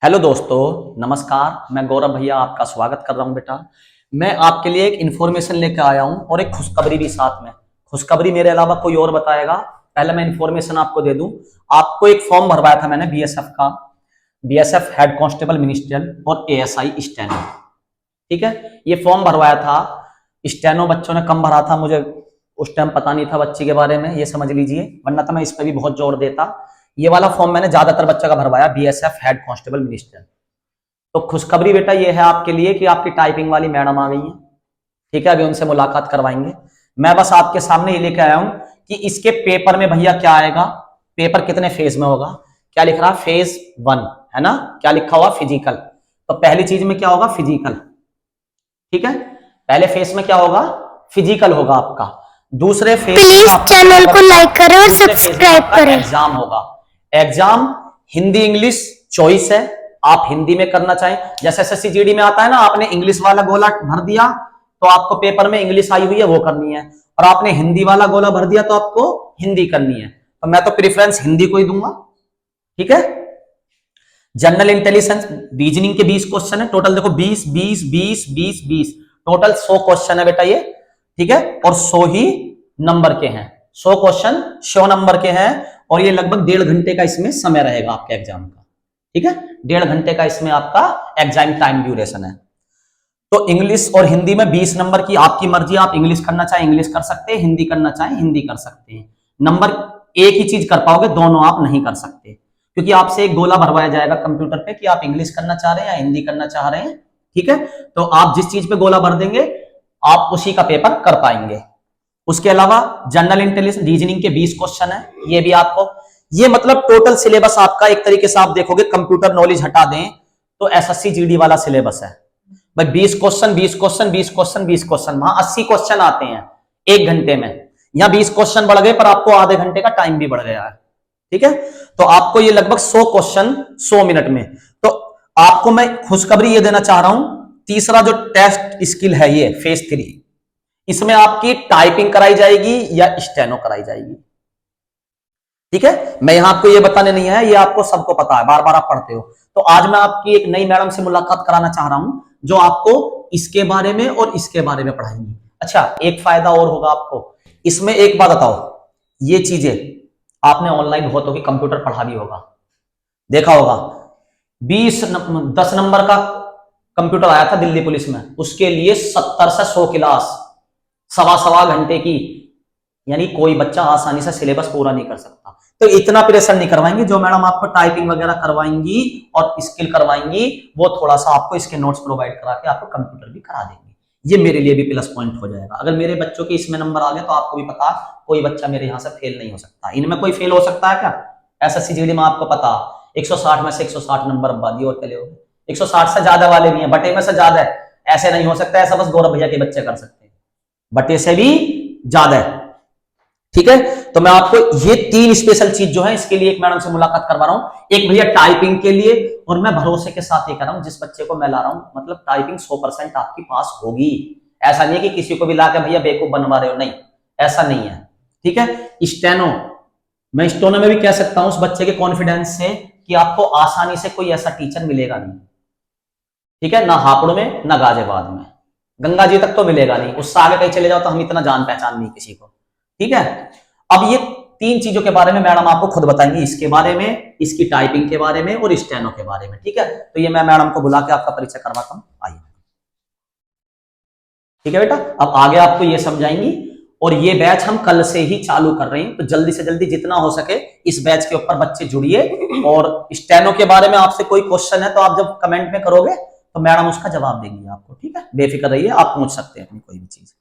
Hello दोस्तों, नमस्कार। मैं गौरव भैया आपका स्वागत कर रहा हूं। बेटा, मैं आपके लिए एक इन्फॉर्मेशन लेकर आया हूं और एक खुशखबरी भी साथ में। खुशखबरी मेरे अलावा कोई और बताएगा। पहले मैं इन्फॉर्मेशन आपको दे दूं। आपको एक फॉर्म भरवाया था मैंने बीएसएफ का, बीएसएफ हेड कांस्टेबल मिनिस्ट्रियल और एएसआई स्टेनो। ठीक है, ये फॉर्म भरवाया था। स्टेनो बच्चों ने कम भरा था, मुझे उस टाइम पता नहीं था बच्ची के बारे में, ये समझ लीजिए, वरना तो मैं इस पर भी बहुत जोर देता। ये वाला फॉर्म मैंने ज्यादातर बच्चों का भरवाया, बीएसएफ हेड कांस्टेबल मिनिस्टर। तो खुशखबरी बेटा ये है आपके लिए कि आपकी टाइपिंग वाली मैडम आ गई है। ठीक है, अभी उनसे मुलाकात करवाएंगे। मैं बस आपके सामने ये लेके आया हूं कि इसके पेपर में भैया क्या आएगा, पेपर कितने फेज में होगा। क्या लिख रहा है, फेज 1 है ना, क्या लिखा हुआ, फिजिकल। तो पहली चीज में क्या होगा, फिजिकल। ठीक है, पहले फेज में क्या होगा, फिजिकल होगा आपका। दूसरे फेज प्लीज चैनल को लाइक करें और सब्सक्राइब करें। एग्जाम होगा। एग्जाम हिंदी इंग्लिश चॉइस है, आप हिंदी में करना चाहें। जैसे एसएससी जीडी में आता है ना, आपने इंग्लिश वाला गोला भर दिया तो आपको पेपर में इंग्लिश आई हुई है वो करनी है, और आपने हिंदी वाला गोला भर दिया तो आपको हिंदी करनी है। तो मैं तो प्रेफरेंस हिंदी को ही दूंगा। ठीक है, जनरल इंटेलिजेंस रीजनिंग के 20 क्वेश्चन है टोटल। देखो 20 20 20 20 20 टोटल 100 क्वेश्चन है बेटा ये। ठीक है, और 100 ही नंबर के हैं। 100 क्वेश्चन 100 नंबर के हैं, और ये लगभग 1.5 घंटे का इसमें समय रहेगा आपके एग्जाम का। ठीक है, 1.5 घंटे का इसमें आपका एग्जाम टाइम ड्यूरेशन है। तो इंग्लिश और हिंदी में 20 नंबर की आपकी मर्जी, आप इंग्लिश करना चाहें इंग्लिश कर सकते हैं, हिंदी करना चाहें हिंदी कर सकते हैं। नंबर एक ही चीज कर पाओगे, दोनों आप नहीं कर सकते, क्योंकि आपसे एक गोला भरवाया जाएगा कंप्यूटर पे कि आप इंग्लिश करना चाह रहे हैं या हिंदी करना चाह रहे हैं। ठीक है, तो आप जिस चीज पे गोला भर देंगे आप उसी का पेपर कर पाएंगे। उसके अलावा जनरल इंटेलिजेंस रीजनिंग के 20 क्वेश्चन है, ये भी आपको, ये मतलब टोटल सिलेबस आपका एक तरीके से आप देखोगे, कंप्यूटर नॉलेज हटा दें तो एसएससी जीडी वाला सिलेबस है भाई। 20 क्वेश्चन 20 क्वेश्चन 20 क्वेश्चन 20 क्वेश्चन, वहां 80 क्वेश्चन आते हैं 1 घंटे में। यहां 20 क्वेश्चन बढ़ गए पर आपको आधे घंटे का टाइम भी बढ़ गया है। ठीक है, तो आपको ये लगभग 100 क्वेश्चन 100 मिनट में। तो आपको मैं खुशखबरी ये देना चाह रहा हूं, तीसरा जो टेस्ट स्किल है ये फेज 3, इसमें आपकी टाइपिंग कराई जाएगी या स्टेनो कराई जाएगी। ठीक है, मैं यहां आपको ये बताने नहीं है, ये आपको सबको पता है, बार बार आप पढ़ते हो। तो आज मैं आपकी एक नई मैडम से मुलाकात कराना चाह रहा हूं जो आपको इसके बारे में और इसके बारे में पढ़ाएंगी। अच्छा, एक फायदा और होगा आपको इसमें, एक बात बताओ, ये चीजें आपने ऑनलाइन बहुत होगी, कंप्यूटर पढ़ा भी होगा, देखा होगा। 10 नंबर का कंप्यूटर आया था दिल्ली पुलिस में, उसके लिए 70 से 100 क्लास, सवा सवा घंटे की, यानी कोई बच्चा आसानी से सिलेबस पूरा नहीं कर सकता। तो इतना प्रेशर नहीं करवाएंगी, जो मैडम आपको टाइपिंग वगैरह करवाएंगी और स्किल करवाएंगी वो थोड़ा सा आपको इसके नोट्स प्रोवाइड करा के आपको कंप्यूटर भी करा देंगे। ये मेरे लिए भी प्लस पॉइंट हो जाएगा। अगर मेरे बच्चों के इसमें नंबर आ गए तो आपको भी पता, कोई बच्चा मेरे यहाँ से फेल नहीं हो सकता। इनमें कोई फेल हो सकता है क्या? एसएससी जीडी में आपको पता 160 में से 160 नंबर आबादी और चले हो, 160 से ज्यादा वाले भी हैं, बटे में से ज्यादा है, ऐसे नहीं हो सकता। ऐसा बस गौरव भैया के बच्चे कर सकते हैं, बटे से भी ज्यादा है। ठीक है, तो मैं आपको ये 3 स्पेशल चीज जो है इसके लिए एक मैडम से मुलाकात करवा रहा हूं। एक भैया टाइपिंग के लिए, और मैं भरोसे के साथ ये कर रहा हूं, जिस बच्चे को मैं ला रहा हूं मतलब टाइपिंग 100% आपकी पास होगी। ऐसा नहीं है कि किसी को भी लाकर भैया बेवकूफ बनवा रहे हो, नहीं, ऐसा नहीं है। ठीक है, स्टेनो, मैं स्टेनो में भी कह सकता हूं उस बच्चे के कॉन्फिडेंस से कि आपको आसानी से कोई ऐसा टीचर मिलेगा नहीं। ठीक है, ना हापुड़ में ना गाजियाबाद में, गंगा जी तक तो मिलेगा नहीं, उससे आगे कहीं चले जाओ तो हम इतना जान पहचान नहीं किसी को। ठीक है, अब ये 3 चीजों के बारे में मैडम आपको खुद बताएंगी, इसके बारे में, इसकी टाइपिंग के बारे में और स्टेनो के बारे में। ठीक है, तो ये मैं मैडम को बुला के आपका परिचय करवाता हूं, आइए। ठीक है बेटा, अब आगे आपको ये समझाएंगी, और ये बैच हम कल से ही चालू कर रहे हैं, तो जल्दी से जल्दी जितना हो सके इस बैच के ऊपर बच्चे जुड़िए। और स्टेनो के बारे में आपसे कोई क्वेश्चन है तो आप जब कमेंट में करोगे तो मैडम उसका जवाब देंगी आपको। ठीक है, बेफिक्र रहिए, आप पूछ सकते हैं अपनी कोई भी चीज।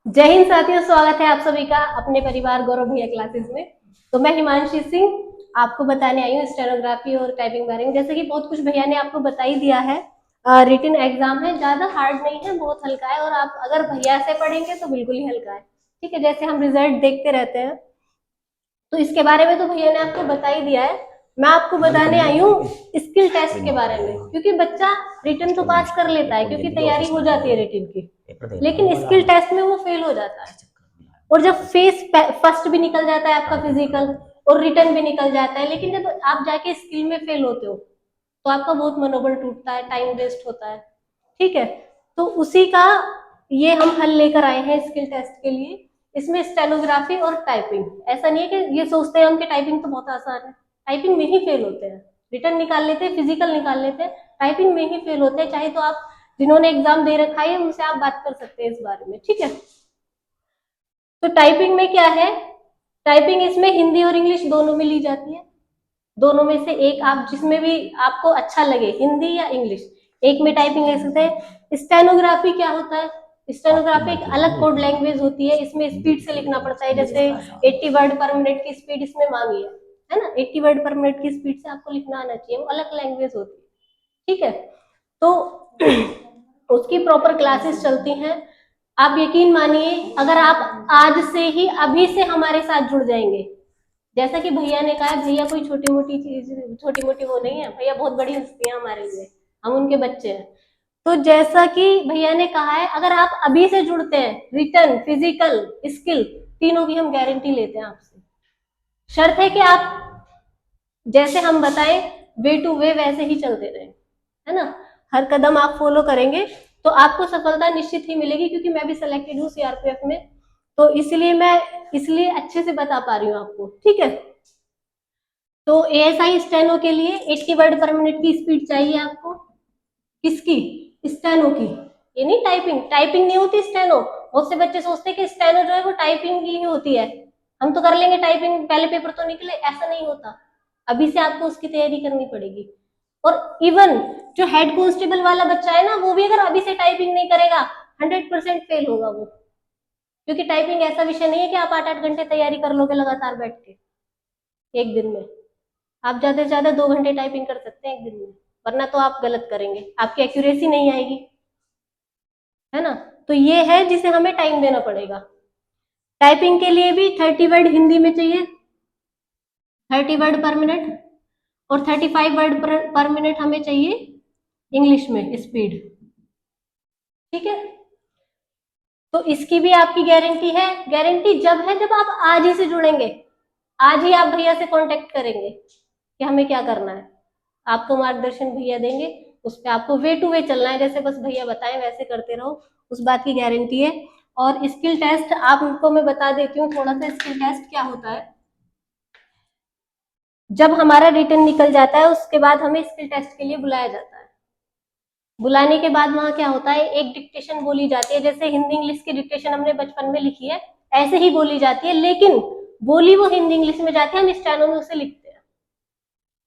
जय हिंद साथियों, स्वागत है आप सभी का अपने परिवार गौरव भैया क्लासेस में। तो मैं हिमांशी सिंह आपको बताने आई हूँ स्टेनोग्राफी और टाइपिंग बारे में। जैसे कि बहुत कुछ भैया ने आपको बता ही दिया है, रिटन एग्जाम है, ज्यादा हार्ड नहीं है, बहुत हल्का है, और आप अगर भैया से पढ़ेंगे तो बिल्कुल ही हल्का है। ठीक है, जैसे हम रिजल्ट देखते रहते हैं तो इसके बारे में तो भैया ने आपको बता ही दिया है। मैं आपको बताने आई हूँ स्किल टेस्ट के बारे में, क्योंकि बच्चा रिटन तो पास कर लेता है क्योंकि तैयारी हो जाती है रिटन की, लेकिन स्किल टेस्ट में वो फेल हो जाता है। और जब फेस फर्स्ट भी निकल जाता है आपका फिजिकल और रिटन भी निकल जाता है, लेकिन जब आप जाके स्किल में फेल होते हो तो आपका बहुत मनोबल टूटता है, टाइम वेस्ट होता है। ठीक है, तो उसी का ये हम हल लेकर आए हैं स्किल टेस्ट के लिए। इसमें स्टेनोग्राफी और टाइपिंग, ऐसा नहीं है कि ये सोचते हैं हम कि टाइपिंग तो बहुत आसान है, टाइपिंग में ही फेल होते हैं। रिटर्न निकाल लेते हैं, फिजिकल निकाल लेते हैं, टाइपिंग में ही फेल होते हैं। चाहे तो आप जिन्होंने एग्जाम दे रखा है उनसे आप बात कर सकते हैं इस बारे में। ठीक है, तो टाइपिंग में क्या है, टाइपिंग इसमें हिंदी और इंग्लिश दोनों में ली जाती है। दोनों में से एक आप जिसमें भी आपको अच्छा लगे, हिंदी या इंग्लिश, एक में टाइपिंग ले सकते हैं। स्टेनोग्राफी क्या होता है, स्टेनोग्राफी एक अलग कोड लैंग्वेज होती है, इसमें स्पीड से लिखना पड़ता है। जैसे 80 वर्ड पर मिनट की स्पीड इसमें मांगी है ना, 80 वर्ड पर मिनट की स्पीड से आपको लिखना आना चाहिए, वो अलग लैंग्वेज होती है। ठीक है, तो उसकी प्रॉपर क्लासेस चलती हैं। आप यकीन मानिए, अगर आप आज से ही अभी से हमारे साथ जुड़ जाएंगे, जैसा कि भैया ने कहा, भैया कोई छोटी मोटी चीज, छोटी मोटी वो नहीं है, भैया बहुत बड़ी हस्ती है हमारे लिए, हम उनके बच्चे हैं। तो जैसा कि भैया ने कहा है, अगर आप अभी से जुड़ते हैं, रिटर्न, फिजिकल, स्किल, तीनों की हम गारंटी लेते हैं आपसे। शर्त है कि आप जैसे हम बताएं वे टू वे वैसे ही चलते रहे, है ना, हर कदम आप फॉलो करेंगे तो आपको सफलता निश्चित ही मिलेगी। क्योंकि मैं भी सिलेक्टेड हूँ सीआरपीएफ में, तो इसलिए अच्छे से बता पा रही हूँ आपको। ठीक है, तो एएसआई स्टेनो के लिए 80 वर्ड पर मिनट की स्पीड चाहिए आपको। किसकी, स्टेनो की, ये नहीं टाइपिंग, टाइपिंग नहीं होती स्टेनो। बहुत से बच्चे सोचते हैं कि स्टेनो जो है वो टाइपिंग की ही होती है, हम तो कर लेंगे टाइपिंग, पहले पेपर तो निकले, ऐसा नहीं होता। अभी से आपको उसकी तैयारी करनी पड़ेगी। और इवन जो हेड कांस्टेबल वाला बच्चा है ना, वो भी अगर अभी से टाइपिंग नहीं करेगा 100% फेल होगा वो। क्योंकि टाइपिंग ऐसा विषय नहीं है कि आप 8-8 घंटे तैयारी कर लोगे लगातार बैठ के एक दिन में। आप ज्यादा से ज्यादा 2 घंटे टाइपिंग कर सकते हैं एक दिन में, वरना तो आप गलत करेंगे, आपकी एक्यूरेसी नहीं आएगी, है ना। तो ये है जिसे हमें टाइम देना पड़ेगा। टाइपिंग के लिए भी 30 वर्ड हिंदी में चाहिए, 30 वर्ड पर मिनट, और 35 वर्ड पर मिनट हमें चाहिए इंग्लिश में स्पीड। ठीक है, तो इसकी भी आपकी गारंटी है। गारंटी जब है जब आप आज ही से जुड़ेंगे, आज ही आप भैया से कांटेक्ट करेंगे कि हमें क्या करना है, आपको मार्गदर्शन भैया देंगे, उस पर आपको वे टू वे चलना है, जैसे बस भैया बताएं वैसे करते रहो, उस बात की गारंटी है। और स्किल टेस्ट आपको मैं बता देती हूँ थोड़ा सा, स्किल टेस्ट क्या होता है। जब हमारा रिटर्न निकल जाता है उसके बाद हमें स्किल टेस्ट के लिए बुलाया जाता है। बुलाने के बाद वहां क्या होता है, एक डिक्टेशन बोली जाती है, जैसे हिंदी इंग्लिश की डिक्टेशन हमने बचपन में लिखी है ऐसे ही बोली जाती है, लेकिन बोली वो हिंदी इंग्लिश में जाती है, हम स्टेनो में उसे लिखते हैं।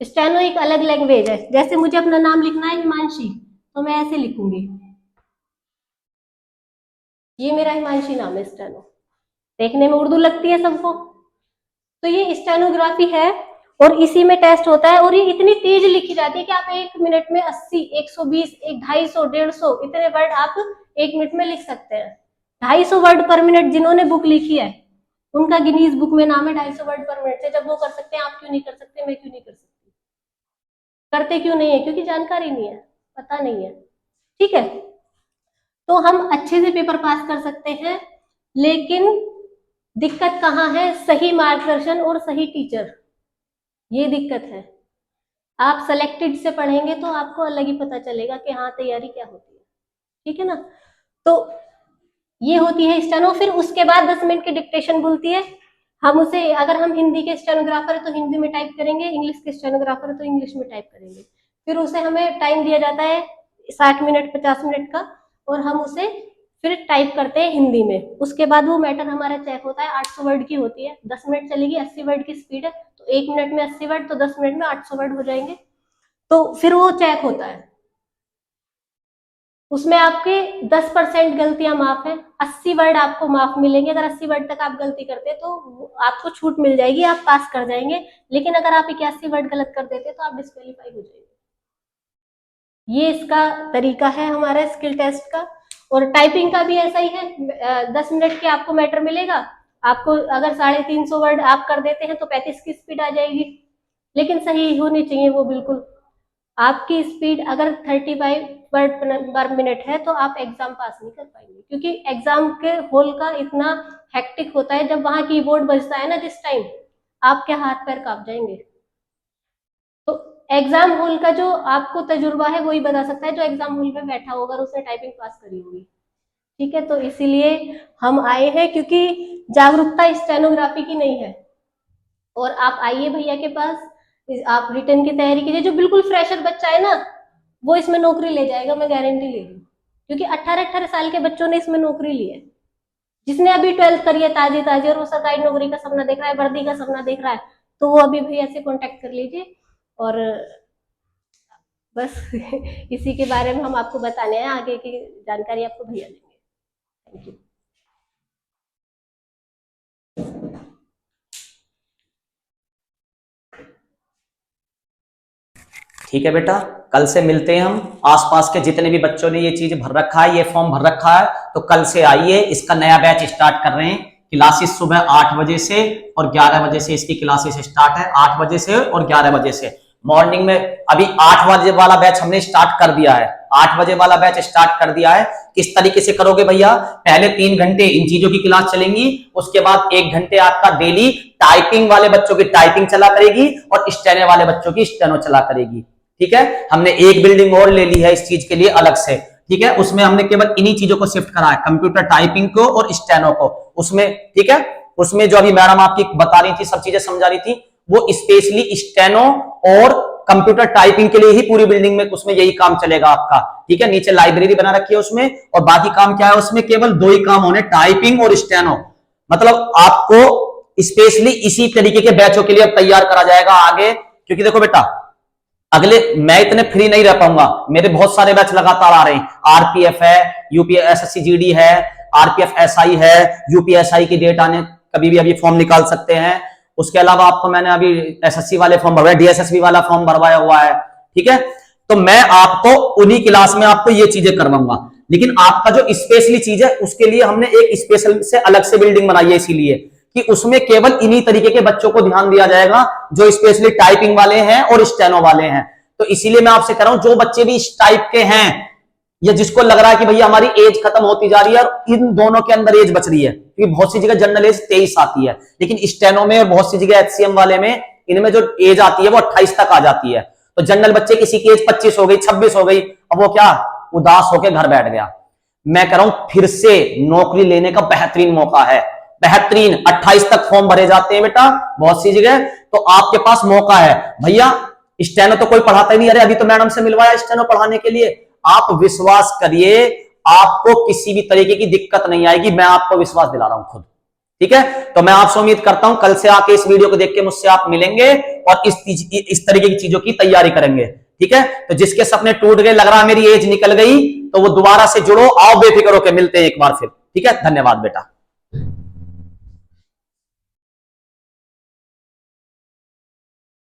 स्टेनो एक अलग लैंग्वेज है। जैसे मुझे अपना नाम लिखना है हिमांशी, तो मैं ऐसे लिखूंगी, ये मेरा हिमांशी नाम है स्टेनो, देखने में उर्दू लगती है सबको, तो ये स्टेनोग्राफी है और इसी में टेस्ट होता है। और ये इतनी तेज लिखी जाती है कि आप 1 मिनट में 80, 120, 250, 150 इतने वर्ड आप 1 मिनट में लिख सकते हैं। 250 वर्ड पर मिनट जिन्होंने बुक लिखी है उनका गिनीज बुक में नाम है, 250 वर्ड पर मिनट से। जब वो कर सकते हैं आप क्यों नहीं कर सकते, मैं क्यों नहीं कर सकती। करते क्यों नहीं है, क्योंकि जानकारी नहीं है, पता नहीं है। ठीक है, तो हम अच्छे से पेपर पास कर सकते हैं, लेकिन दिक्कत कहाँ है, सही मार्गदर्शन और सही टीचर, ये दिक्कत है। आप सेलेक्टेड से पढ़ेंगे तो आपको अलग ही पता चलेगा कि हाँ तैयारी क्या होती है। ठीक है ना, तो ये होती है स्टेनो। फिर उसके बाद 10 मिनट की डिक्टेशन बोलती है, हम उसे, अगर हम हिंदी के स्टेनोग्राफर है तो हिंदी में टाइप करेंगे, इंग्लिश के स्टेनोग्राफर है तो इंग्लिश में टाइप करेंगे। फिर उसे हमें टाइम दिया जाता है 60 मिनट 50 मिनट का, और हम उसे फिर टाइप करते हैं हिंदी में। उसके बाद वो मैटर हमारा चेक होता है, 800 वर्ड की होती है, 10 मिनट चलेगी, 80 वर्ड की स्पीड है, तो 1 मिनट में 80 वर्ड, तो 10 मिनट में 800 वर्ड हो जाएंगे। तो फिर वो चेक होता है, उसमें आपके 10% गलतियां माफ है, 80 वर्ड आपको माफ मिलेंगे। अगर 80 वर्ड तक आप गलती करते तो आपको छूट मिल जाएगी, आप पास कर जाएंगे। लेकिन अगर आप 81 वर्ड गलत कर देते तो आप डिस्क्वालीफाई हो जाएंगे। ये इसका तरीका है हमारा स्किल टेस्ट का। और टाइपिंग का भी ऐसा ही है, 10 मिनट के आपको मैटर मिलेगा। आपको अगर 350 वर्ड आप कर देते हैं तो 35 की स्पीड आ जाएगी, लेकिन सही होनी चाहिए वो बिल्कुल। आपकी स्पीड अगर 35 वर्ड पर मिनट है तो आप एग्जाम पास नहीं कर पाएंगे, क्योंकि एग्जाम के हॉल का इतना हेक्टिक होता है, जब वहां कीबोर्ड बजता है ना जिस टाइम, आपके हाथ पैर कांप जाएंगे। तो एग्जाम हॉल का जो आपको तजुर्बा है वही बता सकता है जो एग्जाम हॉल में बैठा होगा और उसने टाइपिंग पास करी होगी। ठीक है, तो इसीलिए हम आए हैं, क्योंकि जागरूकता स्टेनोग्राफी की नहीं है। और आप आइए भैया के पास, आप रिटर्न की तैयारी कीजिए। जो बिल्कुल फ्रेशर बच्चा है ना, वो इसमें नौकरी ले जाएगा, मैं गारंटी ले रही हूँ, क्योंकि 18-18 साल के बच्चों ने इसमें नौकरी ली है। जिसने अभी 12th करी है ताजी ताजी और वो सरकारी नौकरी का सपना देख रहा है, वर्दी का सपना देख रहा है, तो वो अभी भैया से कॉन्टेक्ट कर लीजिए। और बस इसी के बारे में हम आपको बताने हैं, आगे की जानकारी आपको भैया देंगे। Thank you. ठीक है बेटा, कल से मिलते हैं हम। आसपास के जितने भी बच्चों ने ये चीज भर रखा है, ये फॉर्म भर रखा है, तो कल से आइए। इसका नया बैच स्टार्ट कर रहे हैं। क्लासेस सुबह 8 बजे से और 11 बजे से इसकी क्लासेस स्टार्ट है। 8 बजे से और 11 बजे से मॉर्निंग में। अभी 8 बजे वाला बैच हमने स्टार्ट कर दिया है। 8 बजे वाला बैच स्टार्ट कर दिया है। किस तरीके से करोगे भैया? पहले 3 घंटे इन चीजों की क्लास चलेंगी, उसके बाद 1 घंटे आपका डेली टाइपिंग वाले बच्चों की टाइपिंग चला करेगी और स्टेनो वाले बच्चों की स्टेनो चला करेगी। ठीक है, हमने एक बिल्डिंग और ले ली है इस चीज के लिए अलग से। ठीक है, उसमें हमने केवल इन्हीं चीजों को शिफ्ट करा है, कंप्यूटर टाइपिंग को और स्टेनो को उसमें। ठीक है, उसमें जो अभी मैडम आपकी बता रही थी, सब चीजें समझा रही थी, वो स्पेशली स्टेनो और कंप्यूटर टाइपिंग के लिए ही पूरी बिल्डिंग में उसमें यही काम चलेगा आपका। ठीक है, नीचे लाइब्रेरी बना रखी है उसमें, और बाकी काम क्या है उसमें? केवल 2 ही काम होने, टाइपिंग और स्टेनो। मतलब आपको स्पेशली इसी तरीके के बैचों के लिए अब तैयार करा जाएगा आगे। क्योंकि देखो बेटा, अगले मैं इतने फ्री नहीं रह पाऊंगा, मेरे बहुत सारे बैच लगातार आ रहे हैं। आरपीएफ है, यूपीएसएससी जीडी है, आरपीएफ एसआई है, यूपीएसआई की डेट आने कभी भी अभी फॉर्म निकाल सकते हैं। उसके अलावा आपको मैंने अभी एसएससी वाले फॉर्म भरवाए, डीएसएसबी वाला फॉर्म भरवाया हुआ है। ठीक है, तो मैं आपको उन्हीं क्लास में आपको ये चीजें करवाऊंगा। लेकिन आपका जो स्पेशली चीज है उसके लिए हमने एक स्पेशल से अलग से बिल्डिंग बनाई है, इसीलिए कि उसमें केवल इन्हीं तरीके के बच्चों को ध्यान दिया जाएगा जो स्पेशली टाइपिंग वाले हैं और स्टेनो वाले हैं। तो इसीलिए मैं आपसे कह रहा हूं, जो बच्चे भी इस टाइप के हैं या जिसको लग रहा है कि भैया हमारी एज खत्म होती जा रही है और इन दोनों के अंदर एज बच रही है, क्योंकि बहुत सी जगह जनरल एज 23 आती है, लेकिन स्टेनो में और बहुत सी जगह एचसीएम वाले में इनमें जो एज आती है वो 28 तक आ जाती है। तो जनरल बच्चे किसी की एज 25 हो गई, 26 हो गई, अब वो क्या उदास होकर घर बैठ गया। मैं कह रहा हूं फिर से नौकरी लेने का बेहतरीन मौका है, बेहतरीन। 28 तक फॉर्म भरे जाते हैं बेटा बहुत सी जगह, तो आपके पास मौका है। भैया स्टेनो तो कोई पढ़ाता ही नहीं, अरे अभी तो मैडम से मिलवाया स्टेनो पढ़ाने के लिए। आप विश्वास करिए, आपको किसी भी तरीके की दिक्कत नहीं आएगी, मैं आपको विश्वास दिला रहा हूं खुद। ठीक है, तो मैं आपसे उम्मीद करता हूं कल से आके इस वीडियो को देख के मुझसे आप मिलेंगे और इस तरीके की चीजों की तैयारी करेंगे। ठीक है, तो जिसके सपने टूट गए, लग रहा मेरी एज निकल गई, तो वो दोबारा से जुड़ो, आओ बेफिक्र होकर मिलते हैं एक बार फिर। ठीक है, धन्यवाद बेटा।